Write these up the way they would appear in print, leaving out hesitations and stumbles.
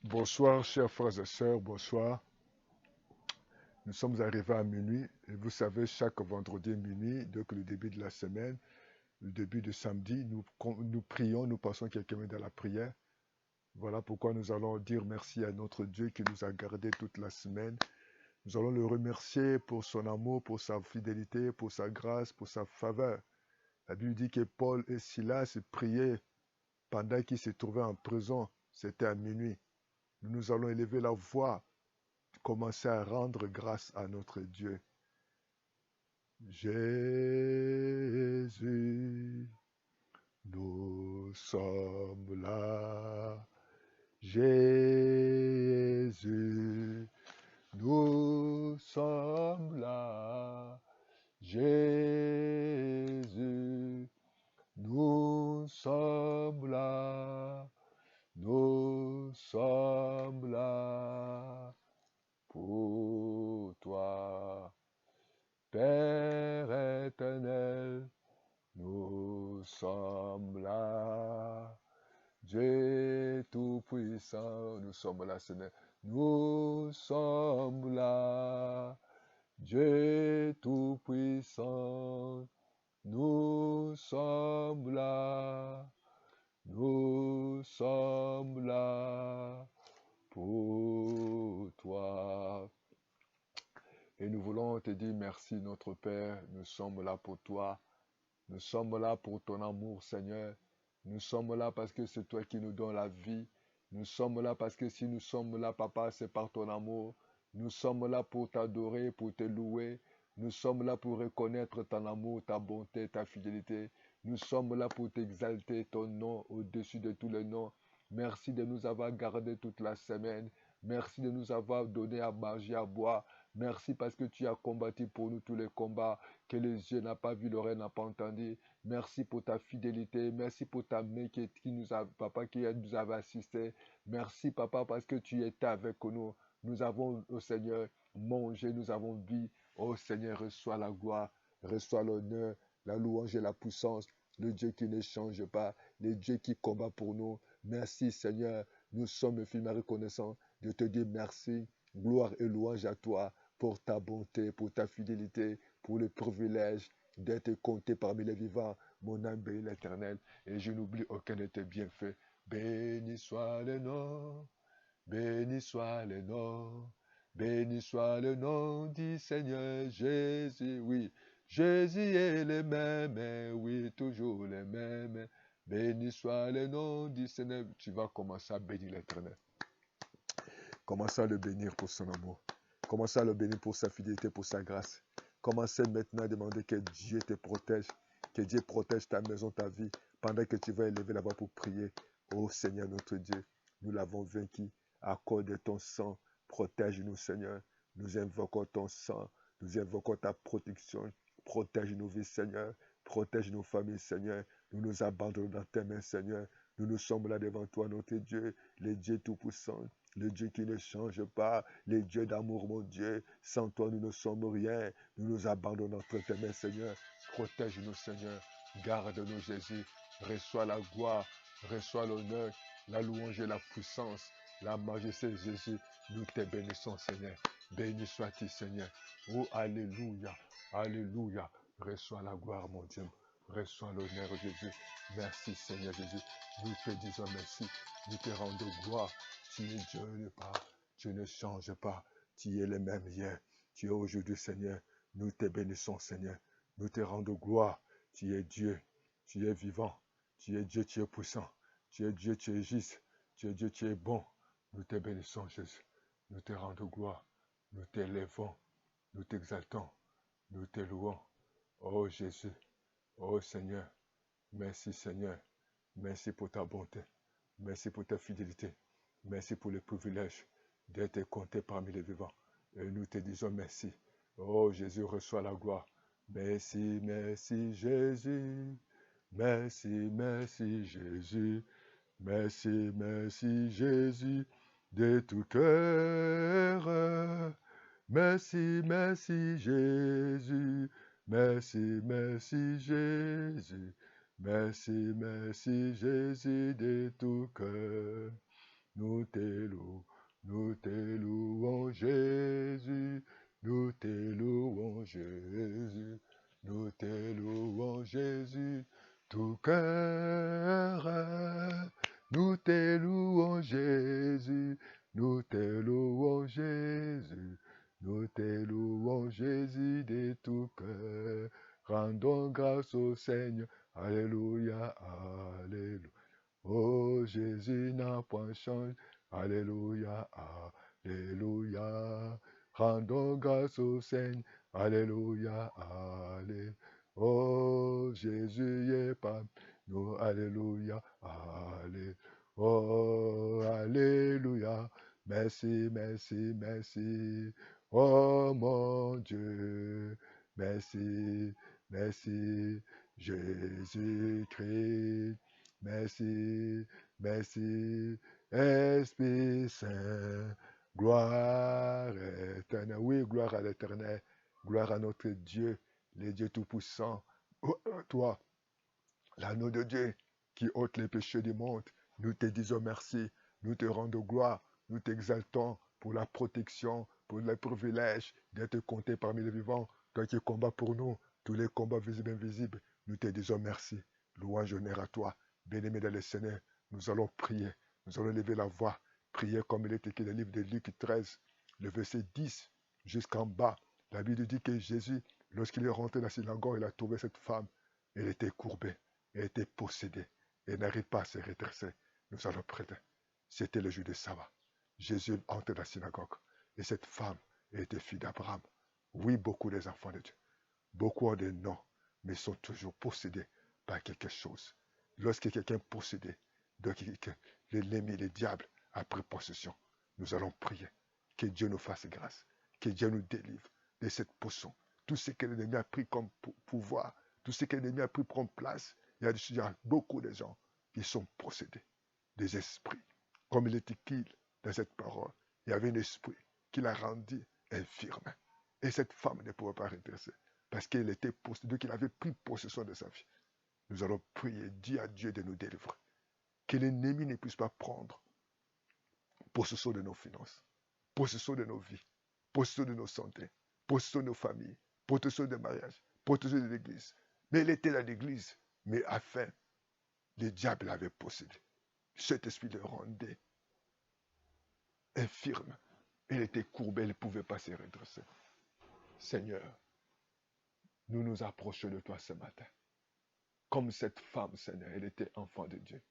Bonsoir, chers frères et sœurs, bonsoir. Nous sommes arrivés à minuit et vous savez, chaque vendredi minuit, donc le début de la semaine, le début de samedi, nous prions, nous passons quelques minutes dans la prière. Voilà pourquoi nous allons dire merci à notre Dieu qui nous a gardés toute la semaine. Nous allons le remercier pour son amour, pour sa fidélité, pour sa grâce, pour sa faveur. La Bible dit que Paul et Silas priaient pendant qu'ils se trouvaient en prison. C'était à minuit. Nous allons élever la voix, commencer à rendre grâce à notre Dieu. Jésus, nous sommes là. Jésus, nous sommes là. Jésus, nous sommes là. Nous sommes là pour toi. Père éternel, nous sommes là. Dieu Tout-Puissant, nous sommes là, Seigneur. Nous sommes là. Dieu Tout-Puissant, nous sommes là. Nous sommes là pour toi. Et nous voulons te dire merci, notre Père. Nous sommes là pour toi. Nous sommes là pour ton amour, Seigneur. Nous sommes là parce que c'est toi qui nous donnes la vie. Nous sommes là parce que si nous sommes là, Papa, c'est par ton amour. Nous sommes là pour t'adorer, pour te louer. Nous sommes là pour reconnaître ton amour, ta bonté, ta fidélité. Nous sommes là pour t'exalter ton nom au-dessus de tous les noms. Merci de nous avoir gardés toute la semaine. Merci de nous avoir donné à manger, à boire. Merci parce que tu as combattu pour nous tous les combats que les yeux n'ont pas vu, l'oreille n'a pas entendu. Merci pour ta fidélité. Merci pour ta main qui nous a, Papa, qui nous avait assisté. Merci, Papa, parce que tu étais avec nous. Nous avons, au Seigneur, mangé, nous avons vu. Oh Seigneur, reçois la gloire, reçois l'honneur, la louange et la puissance. Le Dieu qui ne change pas, le Dieu qui combat pour nous. Merci, Seigneur. Nous sommes infiniment reconnaissants de te dire merci. Gloire et louange à toi pour ta bonté, pour ta fidélité, pour le privilège d'être compté parmi les vivants. Mon âme bénit l'Éternel et je n'oublie aucun de tes bienfaits. Béni soit le nom, béni soit le nom, béni soit le nom du Seigneur Jésus. Oui, Jésus est le même, oui, toujours le même. Béni soit le nom du Seigneur. Tu vas commencer à bénir l'Éternel. Commencez à le bénir pour son amour. Commencez à le bénir pour sa fidélité, pour sa grâce. Commencez maintenant à demander que Dieu te protège, que Dieu protège ta maison, ta vie, pendant que tu vas élever la voix pour prier. Ô Seigneur notre Dieu, nous l'avons vaincu. Accorde ton sang, protège-nous Seigneur. Nous invoquons ton sang, nous invoquons ta protection. Protège nos vies Seigneur, protège nos familles Seigneur. Nous nous abandonnons dans tes mains Seigneur. Nous sommes là devant toi notre Dieu, le Dieu Tout-Puissant. Le Dieu qui ne change pas, le Dieu d'amour, mon Dieu. Sans toi, nous ne sommes rien. Nous nous abandonnons entre tes mains, Seigneur. Protège-nous, Seigneur. Garde-nous, Jésus. Reçois la gloire, reçois l'honneur, la louange et la puissance, la majesté, Jésus. Nous te bénissons, Seigneur. Béni sois-tu, Seigneur. Oh, Alléluia, Alléluia. Reçois la gloire, mon Dieu. Reçois l'honneur, Jésus. Merci, Seigneur Jésus. Nous te disons merci. Nous te rendons gloire. Tu es Dieu ne pas, tu ne changes pas, tu es le même hier, tu es aujourd'hui Seigneur, nous te bénissons Seigneur, nous te rendons gloire, tu es Dieu, tu es vivant, tu es Dieu, tu es puissant, tu es Dieu, tu es juste, tu es Dieu, tu es bon, nous te bénissons Jésus, nous te rendons gloire, nous t'élevons, nous t'exaltons, nous te louons, oh Jésus, oh Seigneur, merci Seigneur, merci pour ta bonté, merci pour ta fidélité. Merci pour le privilège d'être compté parmi les vivants. Et nous te disons merci. Oh Jésus, reçois la gloire. Merci, merci Jésus. Merci, merci Jésus. Merci, merci Jésus. De tout cœur. Merci, merci Jésus. Merci, merci Jésus. Merci, merci Jésus de tout cœur. Nous te louons. louons Jésus, nous te louons Jésus, nous te louons Jésus de tout cœur. Rendons grâce au Seigneur, alléluia, alléluia. Oh, Jésus n'a point changé, alléluia, alléluia. Rendons grâce au Seigneur, alléluia, alléluia. Oh, Jésus est pas nous, alléluia, alléluia. Oh, alléluia. Merci, merci, merci. Oh mon Dieu, merci, merci, Jésus-Christ. Merci, merci, Esprit Saint, gloire éternelle. Oui, gloire à l'éternel, gloire à notre Dieu, le Dieu Tout-Puissant. Oh, toi, l'agneau de Dieu qui ôte les péchés du monde, nous te disons merci, nous te rendons gloire, nous t'exaltons pour la protection, pour le privilège d'être compté parmi les vivants, toi qui combats pour nous, tous les combats visibles et invisibles, nous te disons merci. Louange, honneur à toi, bien-aimé dans le Seigneur, nous allons prier, nous allons lever la voix, prier comme il est écrit dans le livre de Luc 13, le verset 10 jusqu'en bas. La Bible dit que Jésus, lorsqu'il est rentré dans la synagogue, il a trouvé cette femme, elle était courbée. Elle était possédée et n'arrive pas à se redresser. Nous allons prier. C'était le jour de sabbat. Jésus entre dans la synagogue et cette femme était fille d'Abraham. Oui, beaucoup des enfants de Dieu, beaucoup ont des noms, mais sont toujours possédés par quelque chose. Lorsque quelqu'un est possédé, donc l'ennemi, le diable a pris possession. Nous allons prier que Dieu nous fasse grâce, que Dieu nous délivre de cette potion. Tout ce que l'ennemi a pris comme pouvoir, tout ce que l'ennemi a pris comme place, il y a beaucoup de gens qui sont possédés des esprits. Comme il est écrit dans cette parole, il y avait un esprit qui l'a rendu infirme. Et cette femme ne pouvait pas redresser parce qu'elle était possédée, qu'il avait pris possession de sa vie. Nous allons prier, dire à Dieu de nous délivrer. Que l'ennemi ne puisse pas prendre possession de nos finances, possession de nos vies, possession de nos santé, possession de nos familles, possession de mariage, possession de l'église. Mais elle était dans l'église, mais afin, le diable l'avait possédé. Cet esprit le rendait infirme. Elle était courbée, elle ne pouvait pas se redresser. Seigneur, nous nous approchons de toi ce matin. Comme cette femme, Seigneur, elle était enfant de Dieu.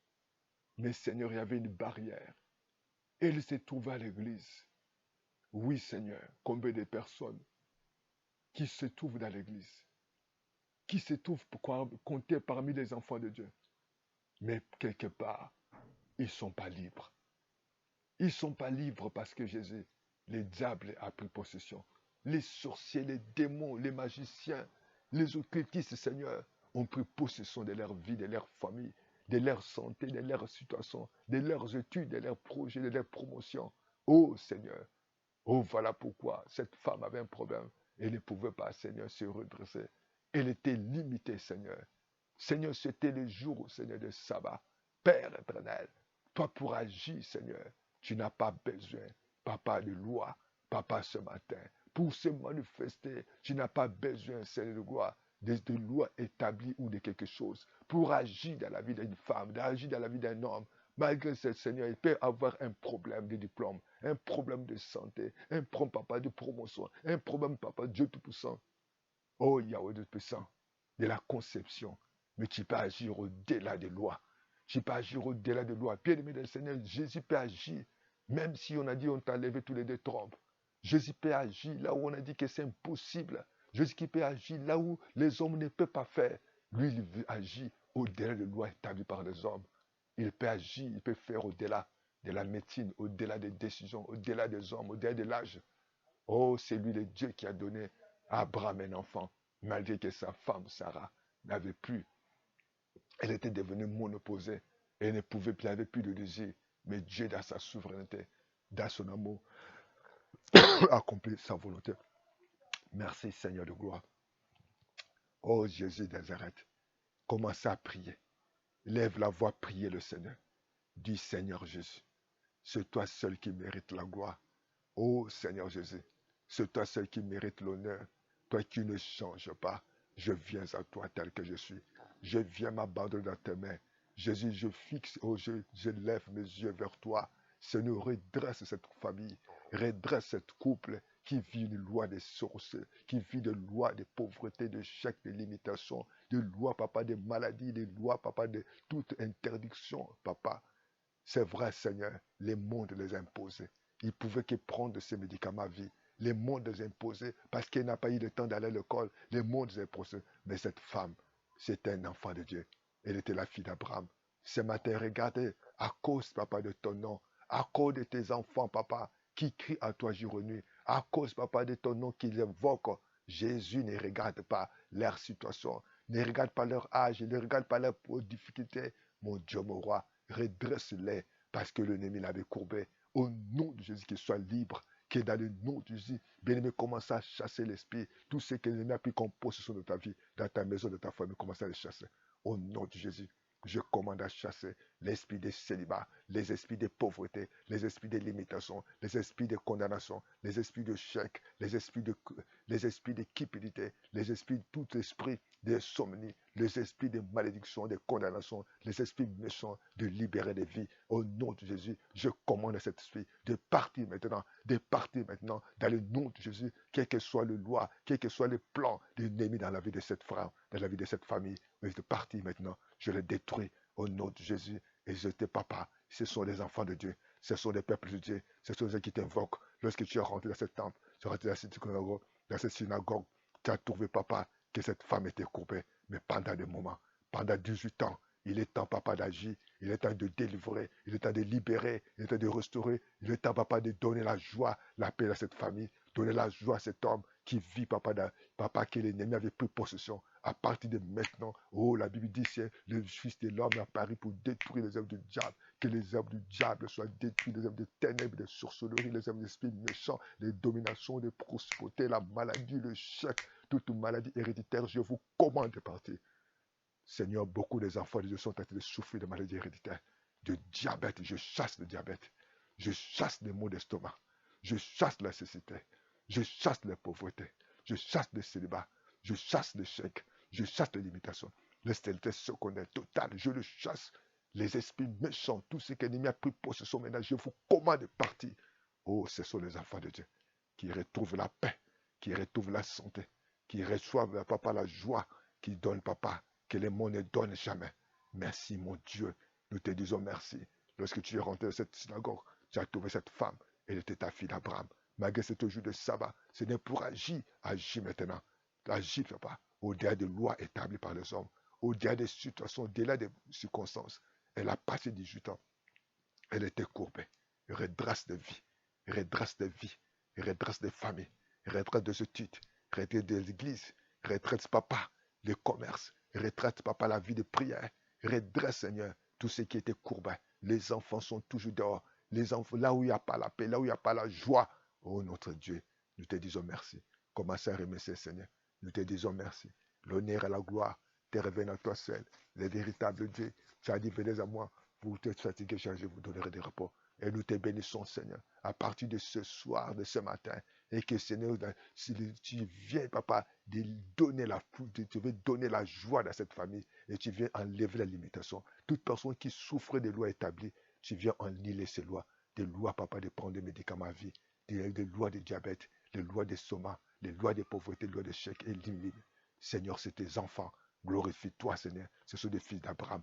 Mais Seigneur, il y avait une barrière. Elle s'est trouvée à l'église. Oui, Seigneur, combien de personnes qui se trouvent dans l'église, qui se trouvent compter parmi les enfants de Dieu. Mais quelque part, ils ne sont pas libres. Ils ne sont pas libres parce que Jésus, le diable a pris possession. Les sorciers, les démons, les magiciens, les occultistes, Seigneur, ont pris possession de leur vie, de leur famille, de leur santé, de leur situation, de leurs études, de leurs projets, de leurs promotions. Oh Seigneur, oh voilà pourquoi cette femme avait un problème. Elle ne pouvait pas, Seigneur, se redresser. Elle était limitée, Seigneur. Seigneur, c'était le jour, Seigneur, de sabbat. Père éternel, toi pour agir, Seigneur, tu n'as pas besoin, papa, de loi, papa, ce matin. Pour se manifester, tu n'as pas besoin, Seigneur de gloire, de loi établie ou de quelque chose. Pour agir dans la vie d'une femme, d'agir dans la vie d'un homme, malgré ce Seigneur, il peut avoir un problème de diplôme, un problème de santé, un problème, papa, de promotion, un problème, papa, Dieu Tout-Puissant. Oh, Yahweh Tout-Puissant, de la conception. Mais tu peux agir au-delà des lois. Tu peux agir au-delà des lois. Bien-aimé du Seigneur, Jésus peut agir. Même si on a dit on t'a levé tous les deux trompes. Jésus peut agir là où on a dit que c'est impossible. Jésus qui peut agir là où les hommes ne peuvent pas faire. Lui, il agit au-delà des lois établies par les hommes. Il peut agir, il peut faire au-delà de la médecine, au-delà des décisions, au-delà des hommes, au-delà de l'âge. Oh, c'est lui le Dieu qui a donné à Abraham un enfant, malgré que sa femme, Sarah, n'avait plus. Elle était devenue monoposée. Elle ne pouvait plus, elle n'avait plus de désir. Mais Dieu, dans sa souveraineté, dans son amour, a accompli sa volonté. Merci, Seigneur de gloire. Oh, Jésus de Nazareth, commencez à prier. Lève la voix, priez le Seigneur. Dis, Seigneur Jésus, c'est toi seul qui mérite la gloire. Oh, Seigneur Jésus, c'est toi seul qui mérite l'honneur. Toi qui ne changes pas, je viens à toi tel que je suis. Je viens m'abandonner dans tes mains. Jésus, je fixe, oh, je lève mes yeux vers toi. Seigneur, redresse cette famille, redresse cette couple qui vit une loi des sources, qui vit une loi de pauvreté, de chèques, de limitations, de loi, papa, de maladies, de loi, papa, de toute interdiction, papa. C'est vrai, Seigneur, les mondes les imposaient. Il pouvait que prendre ces médicaments à vie. Les mondes les imposaient parce qu'elle n'a pas eu le temps d'aller à l'école. Les mondes les imposaient. Mais cette femme, c'était un enfant de Dieu. Elle était la fille d'Abraham. Ce matin, regardez, à cause, papa, de ton nom, à cause de tes enfants, papa, qui crient à toi jour et nuit, à cause, papa, de ton nom qu'ils invoquent, Jésus ne regarde pas leur situation, ne regarde pas leur âge, ne regarde pas leurs difficultés. Mon Dieu, mon roi, redresse-les parce que l'ennemi l'avait courbé. Au nom de Jésus, qu'il soit libre, que dans le nom de Jésus, bien-aimé, commence à chasser l'esprit. Tout ce que l'ennemi a pris comme possession de ta vie, dans ta maison, de ta famille, commence à les chasser. Au nom de Jésus, je commande à chasser l'esprit de célibat, les esprits de pauvreté, les esprits de limitation, les esprits de condamnation, les esprits de chèque, les esprits de cupidité, les esprits, tout esprit de somnie, les esprits de malédiction, de condamnation, les esprits méchants de libérer des vies. Au nom de Jésus, je commande à cet esprit de partir maintenant, dans le nom de Jésus, quel que soit le loi, quel que soit le plan de l'ennemi dans la vie de cette frère, dans la vie de cette famille, de partir maintenant, je le détruis au nom de Jésus. Et je te, papa, ce sont les enfants de Dieu, ce sont les peuples de Dieu, ce sont ceux qui t'invoquent. Lorsque tu es rentré dans cette temple, tu es rentré dans cette synagogue, tu as trouvé, papa, que cette femme était courbée. Mais pendant des moments, pendant 18 ans, il est temps, papa, d'agir. Il est temps de délivrer. Il est temps de libérer. Il est temps de restaurer. Il est temps, papa, de donner la joie, la paix à cette famille. Donner la joie à cet homme qui vit, papa, que l'ennemi avait pris possession. À partir de maintenant, oh, la Bible dit, c'est le Fils de l'homme est apparu pour détruire les œuvres du diable. Que les œuvres du diable soient détruites, les œuvres de ténèbres, de sorcellerie, les œuvres d'esprits méchants, les dominations, de prospérité, la maladie, le chèque, toute maladie héréditaire, je vous commande de partir. Seigneur, beaucoup des enfants de Dieu sont en train de souffrir de maladies héréditaires, de diabète. Je chasse le diabète. Je chasse les maux d'estomac. Je chasse la cécité. Je chasse la pauvreté. Je chasse le célibat. Je chasse le chèque. Je chasse les limitations. Le stérilité secondaire totale. Je le chasse. Les esprits méchants, tout ce que l'ennemi a pris possession maintenant, je vous commande de partir. Oh, ce sont les enfants de Dieu qui retrouvent la paix, qui retrouvent la santé, qui reçoivent, papa, la joie, qui donnent, papa, que les mots ne donnent jamais. Merci, mon Dieu. Nous te disons merci. Lorsque tu es rentré dans cette synagogue, tu as trouvé cette femme. Elle était ta fille d'Abraham. Malgré ce jour de sabbat, ce n'est pour agir. Agis maintenant. Agis, papa, au-delà des lois établies par les hommes, au-delà des situations, au-delà des circonstances. Elle a passé 18 ans. Elle était courbée. Redresse de vie. Redresse de vie. Redresse des familles. Redresse de ce titre. Redresse de l'église. Redresse, papa, le commerce. Redresse, papa, la vie de prière. Redresse, Seigneur, tout ce qui était courbé. Les enfants sont toujours dehors. Les enfants, là où il n'y a pas la paix, là où il n'y a pas la joie. Oh, notre Dieu, nous te disons merci. Commence à remercier, Seigneur. Nous te disons merci. L'honneur et la gloire te reviennent à toi seul. Le véritable Dieu. Tu as dit, venez à moi. Vous êtes fatigués, je vous donnerai des repos. Et nous te bénissons, Seigneur, à partir de ce soir, de ce matin. Et que, Seigneur, si tu viens, papa, de donner tu veux donner la joie dans cette famille. Et tu viens enlever la limitation. Toute personne qui souffre des lois établies, tu viens enlever ces lois. Des lois, papa, de prendre des médicaments à vie. Des lois de diabète, des lois de soma, des lois de pauvreté, des lois de chèque et limite. Seigneur, c'est tes enfants. Glorifie-toi, Seigneur. Ce sont des fils d'Abraham.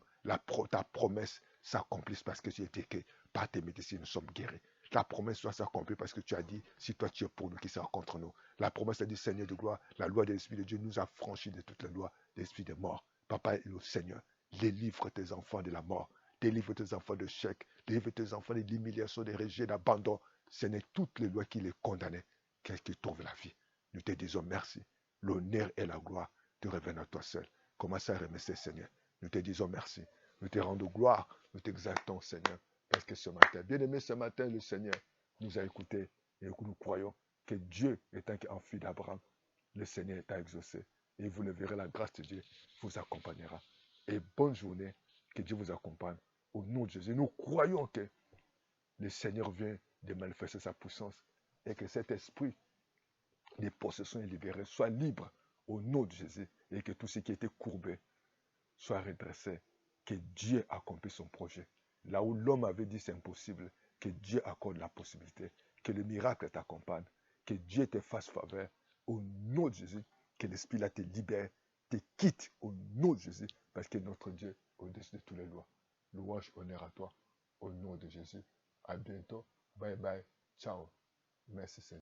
Ta promesse s'accomplisse parce que tu es dit que par tes médecines, nous sommes guéris. La promesse doit s'accomplir parce que tu as dit, si toi tu es pour nous, qui sera contre nous. La promesse a dit, Seigneur de gloire, la loi de l'Esprit de Dieu nous a franchis de toutes les lois de l'Esprit de mort. Papa et le Seigneur, délivre tes enfants de la mort. Délivre tes enfants de chèques. Délivre tes enfants de l'humiliation, des rejets, d'abandon. Ce n'est toutes les lois qui les condamnaient, qu'elles qui trouvent la vie. Nous te disons merci. L'honneur et la gloire te reviennent à toi seul. Commence à remercier, Seigneur. Nous te disons merci. Nous te rendons gloire. Nous t'exaltons, Seigneur. Parce que ce matin, bien aimé, ce matin, le Seigneur nous a écoutés. Et nous croyons que Dieu étant un fils d'Abraham, le Seigneur est à exaucer. Et vous le verrez, la grâce de Dieu vous accompagnera. Et bonne journée. Que Dieu vous accompagne. Au nom de Jésus, nous croyons que le Seigneur vient de manifester sa puissance et que cet esprit de possession est libéré, soit libre au nom de Jésus et que tout ce qui était courbé soit redressé. que Dieu accomplisse son projet. Là où l'homme avait dit c'est impossible, que Dieu accorde la possibilité, que le miracle t'accompagne, que Dieu te fasse faveur. Au nom de Jésus, que l'Esprit là te libère, te quitte au nom de Jésus, parce que notre Dieu est au-dessus de toutes les lois. Louange, honneur à toi, au nom de Jésus. À bientôt. Bye bye. Ciao. Merci Seigneur.